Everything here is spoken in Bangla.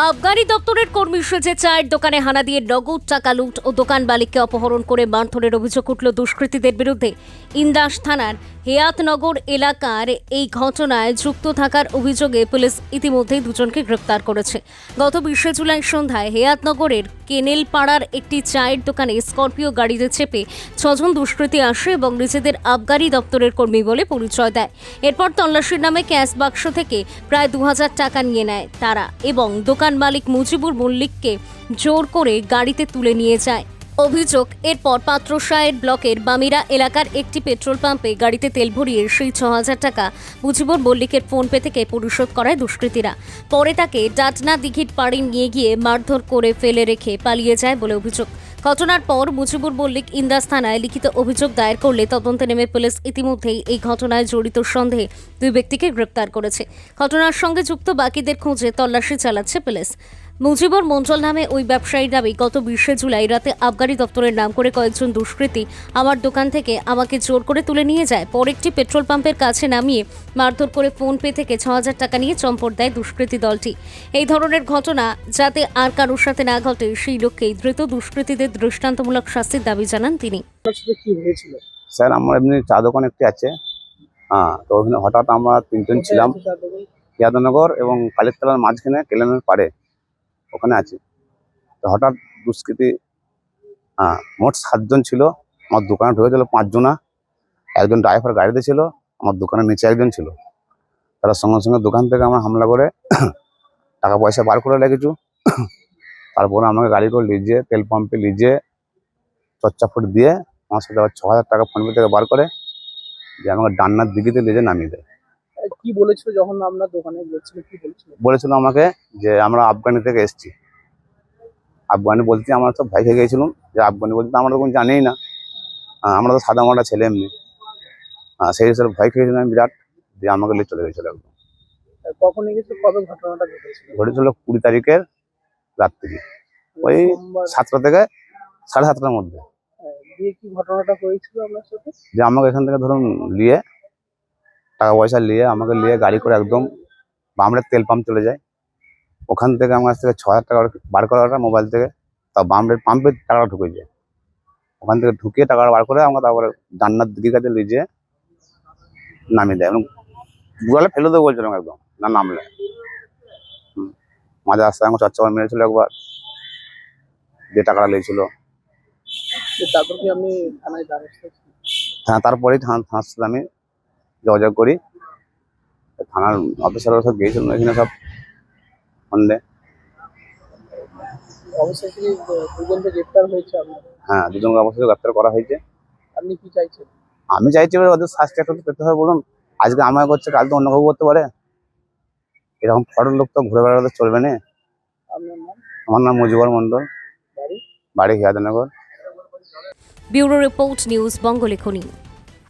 আবগারি দপ্তরের কর্মী সেজে চায়ের দোকানে হানা দিয়ে নগদ টাকা লুট ও দোকান মালিককে অপহরণ করে মারধরের অভিযোগ উঠল দুষ্কৃতীদের বিরুদ্ধে। ইন্দাস থানার হেয়াতনগর এলাকার এই ঘটনায় যুক্ত থাকার অভিযোগে পুলিশ ইতিমধ্যেই দুজনকে গ্রেপ্তার করেছে। গত 20 জুলাই সন্ধ্যায় হেয়াতনগরের কেনেলপাড়ার একটি চায়ের দোকানে স্করপিও গাড়িতে চেপে 6 জন দুষ্কৃতী আসে এবং নিজেদের আবগারি দপ্তরের কর্মী বলে পরিচয় দেয়। এরপর তল্লাশির নামে ক্যাশ বাক্স থেকে প্রায় 2000 টাকা নিয়ে নেয় তারা এবং দোকান মালিক মুজিবুর মল্লিককে জোর করে গাড়িতে তুলে নিয়ে যায়। অভিযোগ, এরপর পাত্রসায়ের ব্লকের বামিরা এলাকার একটি পেট্রোল পাম্পে গাড়িতে তেল ভরিয়ে সেই 6000 টাকা মুজিবুর মল্লিকের ফোনপে থেকে পরিশোধ করায় দুষ্কৃতীরা। পরে তাকে ডাটনা দিঘির পাড়ে নিয়ে গিয়ে মারধর করে ফেলে রেখে পালিয়ে যায় বলে অভিযোগ। ঘটনার পর মুজিবুর মল্লিক ইন্দাস থানায় লিখিত অভিযোগ দায়ের করলে তদন্তে নেমে পুলিশ ইতিমধ্যেই এই ঘটনায় জড়িত সন্দেহে 2 ব্যক্তিকে গ্রেপ্তার করেছে। ঘটনার সঙ্গে যুক্ত বাকিদের খোঁজে তল্লাশি চালাচ্ছে পুলিশ। মুজিবুর মণ্ডল নামে ওই ব্যবসায়ীর দাবি, গত 20 জুলাই রাতে আবগারি দপ্তরের নাম করে কয়েকজন দুষ্কৃতী আমার দোকান থেকে আমাকে জোর করে তুলে নিয়ে যায়। পর একটি পেট্রোল পাম্পের কাছে নামিয়ে মারধর করে ফোনপে থেকে 6000 টাকা নিয়ে চম্পট দেয় দুষ্কৃতী দলটি। এই ধরনের ঘটনা যাতে আর কারোর সাথে না ঘটে সেই লক্ষ্যেই ধৃত দুষ্কৃতীদের দৃষ্টান্তমূলক শাস্তির দাবি জানান তিনি। স্যার, আমার এমনি চা দোকান একটি আছে, তো ওখানে হঠাৎ আমরা 3 জন ছিলাম, ইয়াদনগর এবং কালীতলার মাঝখানে কেলেনের পাড়ে ওখানে আছি। তো হঠাৎ দুষ্কৃতী মোট 7 জন ছিল, আমার দোকানে ঢুকেছিল 5 জনা। একজন ড্রাইভার গাড়িতে ছিল, আমার দোকানের নিচে একজন ছিল। তারা সঙ্গে সঙ্গে দোকান থেকে আমার হামলা করে টাকা পয়সা বার করে লেগেছু। তারপরে আমাকে গাড়ি করে লিজে তেল পাম্পে লিজে চচ্চাফুট দিয়ে আমার সাথে আবার 6000 টাকা ফোনপে থেকে বার করে যে আমাকে ডান্নার দিঘিতে লিজে নামিয়ে দেয়। কি বলেছিল যখন আমরা দোকানে গেছিল? কি বলেছিল আমাকে যে আমরা আফগানি থেকে এসেছি। আফগানি বলতে আমরা সব ভয় খেয়ে গিয়েছিলাম যে আফগানি বলতে আমরা তো কোনো জানিই না, আমরা তো সাদা মাটা ছেলে এমনি। সেই হিসেবে ভয় খেয়েছিলাম বিরাট, দিয়ে আমাকে নিয়ে চলে গেছিল একদম। কখন গেছিল, কবে ঘটনাটা ঘটেছিল 20 তারিখের রাত্রি, ওই 7টা থেকে 7:30টার মধ্যে। দিয়ে কি ঘটনাটা হয়েছিল আপনার সাথে? যে আমাকে এখান থেকে ধরুন নিয়ে টাকা পয়সা নিয়ে আমাকে নিয়ে গাড়ি করে একদম বামড়ের তেল পাম্প চলে যায়। ওখান থেকে আমার কাছ থেকে 6000 টাকা বার করাটা মোবাইল থেকে, তা বামড়ের পাম্পে টাকাটা ঢুকে যায়। ওখান থেকে ঢুকিয়ে টাকাটা বার করে আমরা তারপরে ডান্নার দিঘির কাছে লিজে নামিয়ে দেয় এবং গুড়ালে ফেলে দেবো বলছিলাম একদম, না নামলে। মাঝে রাস্তায় আমার চচ্চা মেরেছিল একবার, দিয়ে টাকাটা লেগেছিল। তারপর কি আমি থানায় দ্বারস্থ? হ্যাঁ, তারপরেই থানার সাথে আমি যোগাযোগ করি। থানার অফিসাররা সব গিয়েছিল এখানে সব ফোনে। অবশেষে দুজনকে গ্রেপ্তার হয়েছে আপনার? হ্যাঁ, দুজনকে অবশ্যই গ্রেপ্তার করা হয়েছে। আপনি কি চাইছেন? আমি চাইছি ওদের শাস্তি একটা তো পেতে হবে। বলুন, আজকে আমায় করছে, কাল তো অন্য কেউ করতে পারে। এরকম ফরেন লোক তো ঘুরে বেড়াতে চলবে না। আপনার নাম? আমার নাম মুজিবুর মণ্ডল, বাড়ি হিয়াদনগর। Bureau report, news বঙ্গলেখনী।